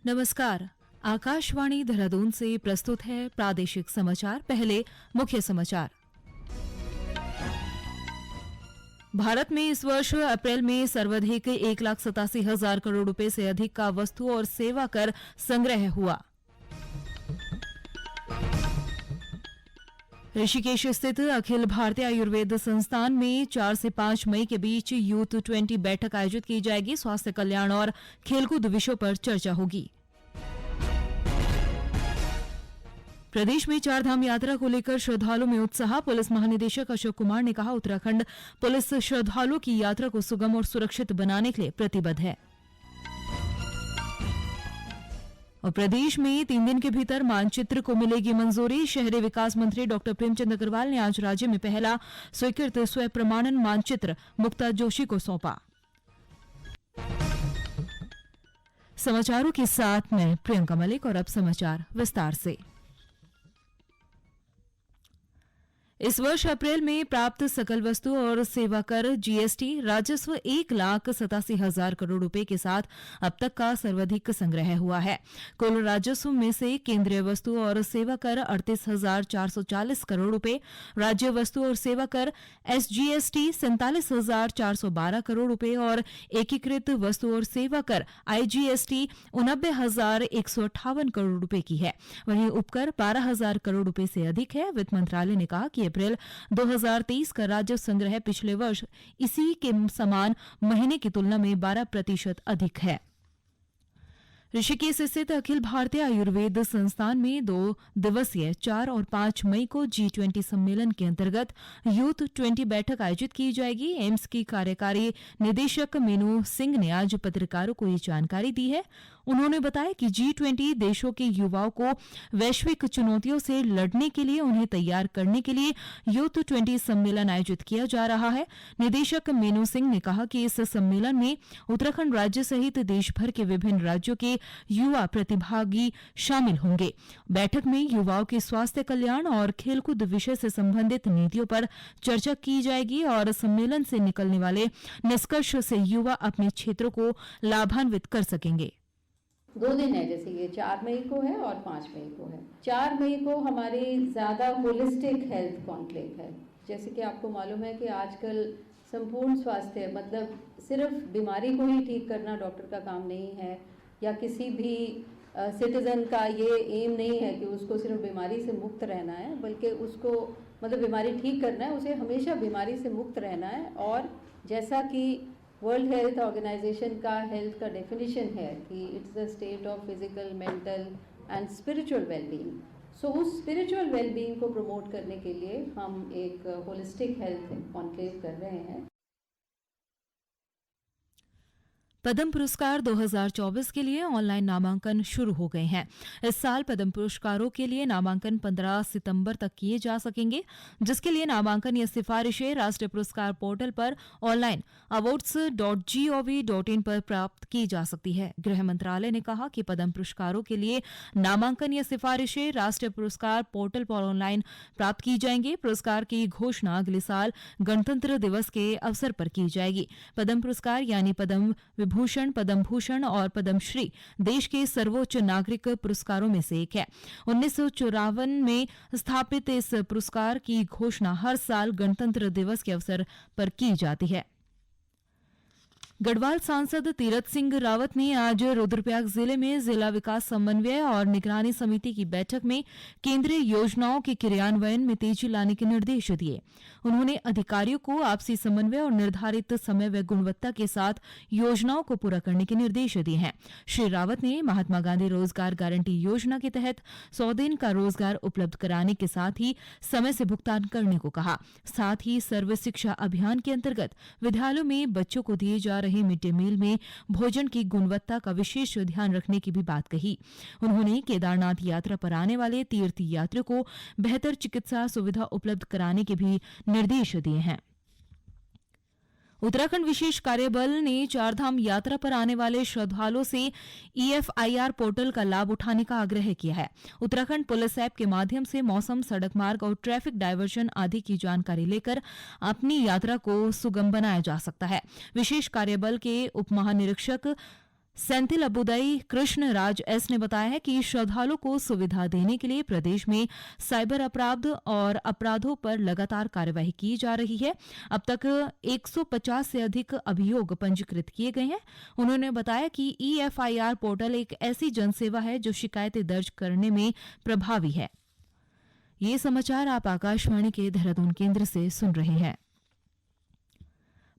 नमस्कार। आकाशवाणी देहरादून से प्रस्तुत है प्रादेशिक समाचार। पहले मुख्य समाचार। भारत में इस वर्ष अप्रैल में सर्वाधिक 1,87,000 करोड़ रुपए से अधिक का वस्तु और सेवा कर संग्रह हुआ। ऋषिकेश स्थित अखिल भारतीय आयुर्वेद संस्थान में 4 से 5 मई के बीच यूथ 20 बैठक आयोजित की जाएगी। स्वास्थ्य कल्याण और खेलकूद विषयों पर चर्चा होगी। प्रदेश में चारधाम यात्रा को लेकर श्रद्धालुओं में उत्साह। पुलिस महानिदेशक अशोक कुमार ने कहा, उत्तराखंड पुलिस श्रद्धालुओं की यात्रा को सुगम और सुरक्षित बनाने के लिए प्रतिबद्ध है। और प्रदेश में 3 दिन के भीतर मानचित्र को मिलेगी मंजूरी। शहरी विकास मंत्री डॉ प्रेमचंद अग्रवाल ने आज राज्य में पहला स्वीकृत स्वयं प्रमाणन मानचित्र मुक्ता जोशी को सौंपा। समाचारों के साथ मैं प्रियंका मलिक और अब समाचार विस्तार से। इस वर्ष अप्रैल में प्राप्त सकल वस्तु और सेवा कर जीएसटी राजस्व 1,87,000 करोड़ रुपए के साथ अब तक का सर्वाधिक संग्रह हुआ है। कुल राजस्व में से केंद्रीय वस्तु और सेवा कर 38,440 करोड़ रुपए, राज्य वस्तु और सेवा कर एसजीएसटी 47,412 करोड़ रुपए और एकीकृत वस्तु और सेवा कर आईजीएसटी 89,158 करोड़ रुपए की है। वहीं उपकर 12,000 करोड़ रुपए से अधिक है। वित्त मंत्रालय ने कहा कि अप्रैल 2023 का राजस्व संग्रह पिछले वर्ष इसी के समान महीने की तुलना में 12% अधिक है। ऋषिकेश स्थित अखिल भारतीय आयुर्वेद संस्थान में 2 दिवसीय 4 और 5 मई को G20 सम्मेलन के अंतर्गत यूथ 20 बैठक आयोजित की जाएगी। एम्स की कार्यकारी निदेशक मीनू सिंह ने आज पत्रकारों को ये जानकारी दी है। उन्होंने बताया कि G20 देशों के युवाओं को वैश्विक चुनौतियों से लड़ने के लिए उन्हें तैयार करने के लिए यूथ 20 सम्मेलन आयोजित किया जा रहा है। निदेशक मीनू सिंह ने कहा कि इस सम्मेलन में उत्तराखंड राज्य सहित देश भर के विभिन्न राज्यों के युवा प्रतिभागी शामिल होंगे। बैठक में युवाओं के स्वास्थ्य कल्याण और खेलकूद विषय से संबंधित नीतियों पर चर्चा की जाएगी और सम्मेलन से निकलने वाले निष्कर्ष से युवा अपने क्षेत्रों को लाभान्वित कर सकेंगे। 2 दिन है, जैसे ये 4 मई को है और 5 मई को है। 4 मई को हमारी ज़्यादा होलिस्टिक हेल्थ कॉन्क्लेव है। जैसे कि आपको मालूम है कि आजकल संपूर्ण स्वास्थ्य मतलब सिर्फ बीमारी को ही ठीक करना डॉक्टर का काम नहीं है, या किसी भी सिटीज़न का ये एम नहीं है कि उसको सिर्फ बीमारी से मुक्त रहना है, बल्कि उसको मतलब बीमारी ठीक करना है, उसे हमेशा बीमारी से मुक्त रहना है। और जैसा कि वर्ल्ड हेल्थ ऑर्गेनाइजेशन का हेल्थ का डेफिनेशन है कि it's the state of physical, mental and spiritual wellbeing. सो उस स्पिरिचुअल वेलबींग को प्रमोट करने के लिए हम एक होलिस्टिक हेल्थ कॉन्क्लेव कर रहे हैं। पद्म पुरस्कार 2024 के लिए ऑनलाइन नामांकन शुरू हो गए हैं। इस साल पद्म पुरस्कारों के लिए नामांकन 15 सितंबर तक किए जा सकेंगे, जिसके लिए नामांकन या सिफारिशें राष्ट्रीय पुरस्कार पोर्टल पर ऑनलाइन awards.gov.in पर प्राप्त की जा सकती है। गृह मंत्रालय ने कहा कि पद्म पुरस्कारों के लिए नामांकन या सिफारिशें राष्ट्रीय पुरस्कार पोर्टल पर ऑनलाइन प्राप्त की जाएंगे। पुरस्कार की घोषणा अगले साल गणतंत्र दिवस के अवसर पर की जाएगी। पद्म पुरस्कार यानी पद्म भूषण, पद्म भूषण और पद्मश्री देश के सर्वोच्च नागरिक पुरस्कारों में से एक है। 1954 में स्थापित इस पुरस्कार की घोषणा हर साल गणतंत्र दिवस के अवसर पर की जाती है। गढ़वाल सांसद तीरथ सिंह रावत ने आज रुद्रप्रयाग जिले में जिला विकास समन्वय और निगरानी समिति की बैठक में केंद्रीय योजनाओं के क्रियान्वयन में तेजी लाने के निर्देश दिए। उन्होंने अधिकारियों को आपसी समन्वय और निर्धारित समय व गुणवत्ता के साथ योजनाओं को पूरा करने के निर्देश दिए हैं। श्री रावत ने महात्मा गांधी रोजगार गारंटी योजना के तहत 100 दिन का रोजगार उपलब्ध कराने के साथ ही समय से भुगतान करने को कहा। साथ ही सर्व शिक्षा अभियान के अंतर्गत विद्यालयों में बच्चों को दिए जा रहे मिड डे मील में भोजन की गुणवत्ता का विशेष ध्यान रखने की भी बात कही। उन्होंने केदारनाथ यात्रा पर आने वाले तीर्थ यात्रियों को बेहतर चिकित्सा सुविधा उपलब्ध कराने के भी निर्देश दिए हैं। उत्तराखंड विशेष कार्यबल ने चारधाम यात्रा पर आने वाले श्रद्धालुओं से EFIR पोर्टल का लाभ उठाने का आग्रह किया है। उत्तराखंड पुलिस ऐप के माध्यम से मौसम, सड़क मार्ग और ट्रैफिक डायवर्जन आदि की जानकारी लेकर अपनी यात्रा को सुगम बनाया जा सकता है। विशेष कार्यबल के उप महानिरीक्षक सेंथिल अबुदई कृष्ण राज एस ने बताया है कि श्रद्धालुओं को सुविधा देने के लिए प्रदेश में साइबर अपराध और अपराधों पर लगातार कार्यवाही की जा रही है। अब तक 150 से अधिक अभियोग पंजीकृत किए गए हैं। उन्होंने बताया कि EFIR पोर्टल एक ऐसी जनसेवा है जो शिकायतें दर्ज करने में प्रभावी है। ये समाचार आप आकाशवाणी के देहरादून केंद्र से सुन रहे हैं।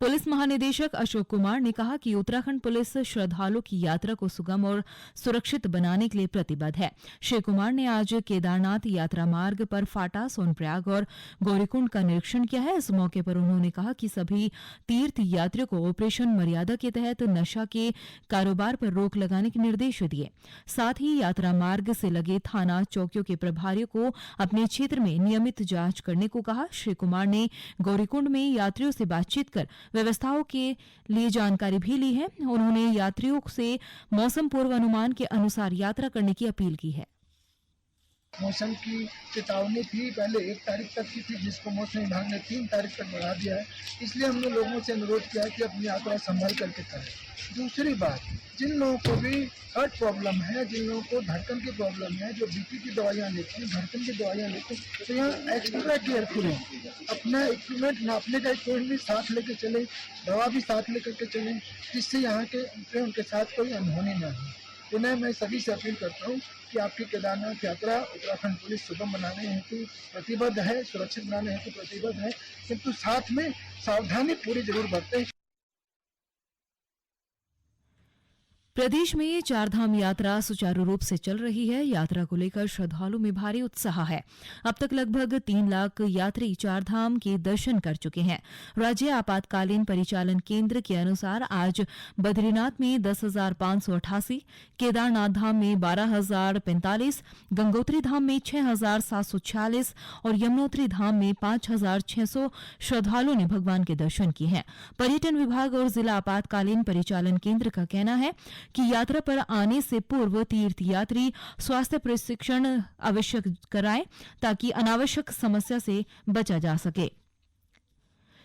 पुलिस महानिदेशक अशोक कुमार ने कहा कि उत्तराखंड पुलिस श्रद्धालुओं की यात्रा को सुगम और सुरक्षित बनाने के लिए प्रतिबद्ध है। श्री कुमार ने आज केदारनाथ यात्रा मार्ग पर फाटा, सोनप्रयाग और गौरीकुंड का निरीक्षण किया है। इस मौके पर उन्होंने कहा कि सभी तीर्थ यात्रियों को ऑपरेशन मर्यादा के तहत नशा के कारोबार पर रोक लगाने के निर्देश दिए। साथ ही यात्रा मार्ग से लगे थाना चौकियों के प्रभारियों को अपने क्षेत्र में नियमित जांच करने को कहा। श्री कुमार ने गौरीकुंड में यात्रियों से बातचीत कर व्यवस्थाओं के लिए जानकारी भी ली है। उन्होंने यात्रियों से मौसम पूर्वानुमान के अनुसार यात्रा करने की अपील की है। मौसम की चेतावनी थी, पहले 1 तारीख तक की थी, जिसको मौसम विभाग ने 3 तारीख तक बढ़ा दिया है। इसलिए हमने लोगों से अनुरोध किया है कि अपनी यात्रा संभल करके करें। दूसरी बात, जिन लोगों को भी हार्ट प्रॉब्लम है, जिन लोगों को धड़कन की प्रॉब्लम है, जो BP की दवाइयाँ लेते हैं, धड़कन की दवाइयाँ लेते हैं, तो यहाँ एक्स्ट्रा केयरफुल है। अपना इक्विपमेंट, नापने का इक्विपमेंट भी साथ लेके चले, दवा भी साथ लेकर के चलें, जिससे यहाँ के उनके साथ कोई अनहोनी न हो। पुनः मैं सभी से अपील करता हूँ कि आपकी केदारनाथ यात्रा उत्तराखंड पुलिस सुगम बनाने हेतु प्रतिबद्ध है, सुरक्षित बनाने हेतु प्रतिबद्ध है, किंतु साथ में सावधानी पूरी जरूर बरतें। प्रदेश में चारधाम यात्रा सुचारू रूप से चल रही है। यात्रा को लेकर श्रद्धालुओं में भारी उत्साह है। अब तक लगभग 3 लाख यात्री चारधाम के दर्शन कर चुके हैं। राज्य आपातकालीन परिचालन केंद्र के अनुसार आज बद्रीनाथ में 10,588, केदारनाथ धाम में 12,045, गंगोत्री धाम में 6,746 और यमुनोत्री धाम में 5,600 श्रद्धालुओं ने भगवान के दर्शन किए हैं। पर्यटन विभाग और जिला आपातकालीन परिचालन केंद्र का कहना है कि यात्रा पर आने से पूर्व तीर्थ यात्री स्वास्थ्य प्रशिक्षण आवश्यक कराएं ताकि अनावश्यक समस्या से बचा जा सके।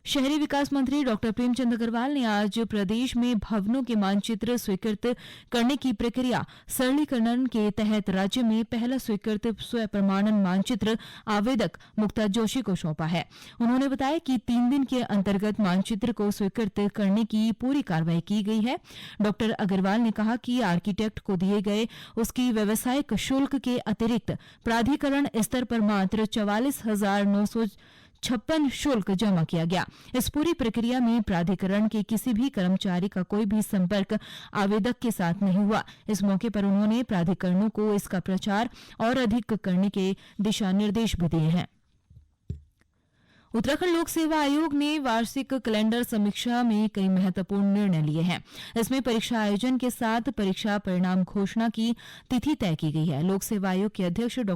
शहरी विकास मंत्री डॉ प्रेमचंद अग्रवाल ने आज प्रदेश में भवनों के मानचित्र स्वीकृत करने की प्रक्रिया सरलीकरण के तहत राज्य में पहला स्वीकृत स्व प्रमाणन मानचित्र आवेदक मुक्ता जोशी को सौंपा है। उन्होंने बताया कि 3 दिन के अंतर्गत मानचित्र को स्वीकृत करने की पूरी कार्रवाई की गई है। डॉ अग्रवाल ने कहा कि आर्किटेक्ट को दिए गए उसकी व्यावसायिक शुल्क के अतिरिक्त प्राधिकरण स्तर पर मात्र 44,956 शुल्क जमा किया गया। इस पूरी प्रक्रिया में प्राधिकरण के किसी भी कर्मचारी का कोई भी संपर्क आवेदक के साथ नहीं हुआ। इस मौके पर उन्होंने प्राधिकरणों को इसका प्रचार और अधिक करने के दिशा निर्देश भी दिए हैं। उत्तराखंड लोक सेवा आयोग ने वार्षिक कैलेंडर समीक्षा में कई महत्वपूर्ण निर्णय लिए हैं। इसमें परीक्षा आयोजन के साथ परीक्षा परिणाम घोषणा की तिथि तय की गई है। लोक सेवा आयोग के अध्यक्ष डॉ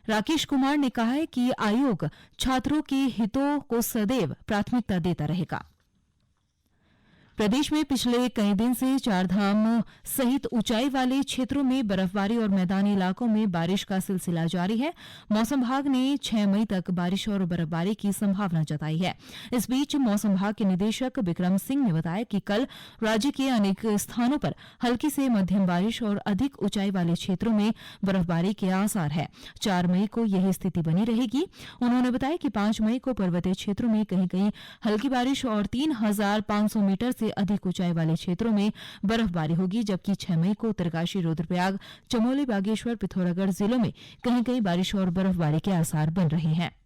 राकेश कुमार ने कहा है कि आयोग छात्रों के हितों को सदैव प्राथमिकता देता रहेगा। प्रदेश में पिछले कई दिन से चारधाम सहित ऊंचाई वाले क्षेत्रों में बर्फबारी और मैदानी इलाकों में बारिश का सिलसिला जारी है। मौसम विभाग ने 6 मई तक बारिश और बर्फबारी की संभावना जताई है। इस बीच मौसम विभाग के निदेशक विक्रम सिंह ने बताया कि कल राज्य के अनेक स्थानों पर हल्की से मध्यम बारिश और अधिक ऊंचाई वाले क्षेत्रों में बर्फबारी के आसार है। 4 मई को यही स्थिति बनी रहेगी। उन्होंने बताया कि 5 मई को पर्वतीय क्षेत्रों में कहीं कहीं हल्की बारिश और 3,500 मीटर से अधिक ऊंचाई वाले क्षेत्रों में बर्फबारी होगी, जबकि 6 मई को उत्तरकाशी, रुद्रप्रयाग, चमोली, बागेश्वर, पिथौरागढ़ जिलों में कहीं कहीं बारिश और बर्फबारी के आसार बन रहे हैं।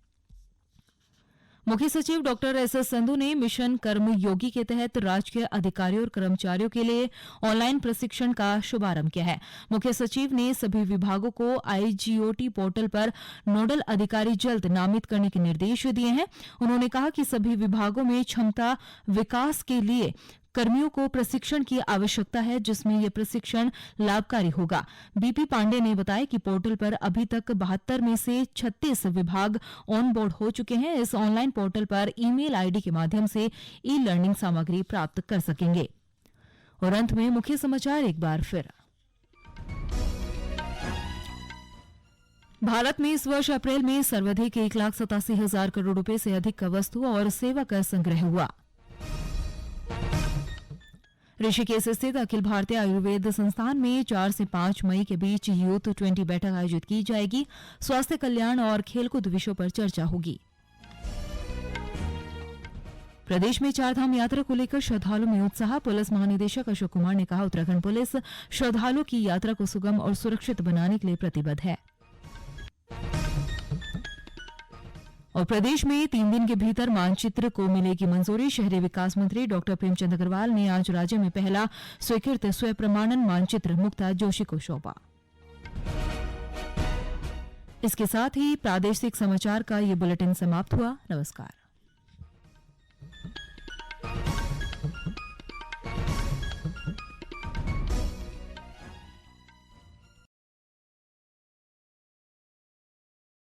मुख्य सचिव डॉक्टर एस.एस. संधू ने मिशन कर्मयोगी के तहत राजकीय अधिकारियों और कर्मचारियों के लिए ऑनलाइन प्रशिक्षण का शुभारंभ किया है। मुख्य सचिव ने सभी विभागों को IGOT पोर्टल पर नोडल अधिकारी जल्द नामित करने के निर्देश दिए हैं। उन्होंने कहा कि सभी विभागों में क्षमता विकास के लिए कर्मियों को प्रशिक्षण की आवश्यकता है, जिसमें यह प्रशिक्षण लाभकारी होगा। BP पांडे ने बताया कि पोर्टल पर अभी तक 72 में से 36 विभाग ऑन बोर्ड हो चुके हैं। इस ऑनलाइन पोर्टल पर ईमेल आईडी के माध्यम से ई-लर्निंग सामग्री प्राप्त कर सकेंगे। और अंत में मुख्य समाचार एक बार फिर। भारत में इस वर्ष अप्रैल में सर्वाधिक 1,87,000 करोड़ रुपए से अधिक का वस्तु और सेवा कर संग्रह हुआ। ऋषिकेश स्थित अखिल भारतीय आयुर्वेद संस्थान में 4 से 5 मई के बीच यूथ 20 बैठक आयोजित की जाएगी। स्वास्थ्य कल्याण और खेलकूद विषयों पर चर्चा होगी। प्रदेश में चारधाम यात्रा को लेकर श्रद्धालुओं में उत्साह। पुलिस महानिदेशक अशोक कुमार ने कहा, उत्तराखंड पुलिस श्रद्धालुओं की यात्रा को सुगम और सुरक्षित बनाने के लिए प्रतिबद्ध है। और प्रदेश में 3 दिन के भीतर मानचित्र को मिलेगी मंजूरी। शहरी विकास मंत्री डॉ प्रेमचंद अग्रवाल ने आज राज्य में पहला स्वीकृत स्वयं प्रमाणन मानचित्र मुक्ता जोशी को सौंपा। इसके साथ ही प्रादेशिक समाचार का ये बुलेटिन समाप्त हुआ। नमस्कार।